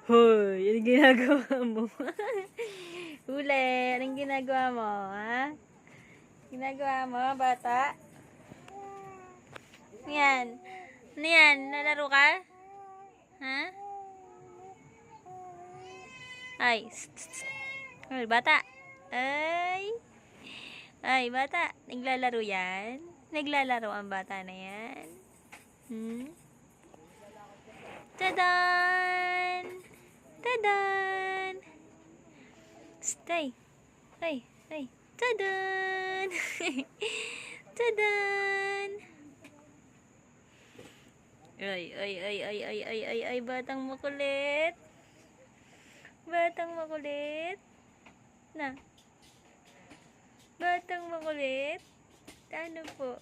Hoy, anong ginagawa mo? Huli, anong ginagawa mo, ha? Ginagawa mo, bata? Ano yan? Ano yan? Nalaro ka? Ha? Ay, Ay, bata. Ay, bata. Naglalaro yan? Naglalaro ang bata na yan? Tadan! Tadan! Stay. Ay. Tadan! Tadan! Ay, batang makulit. Batang makulit. Na. Batang makulit. Ano po?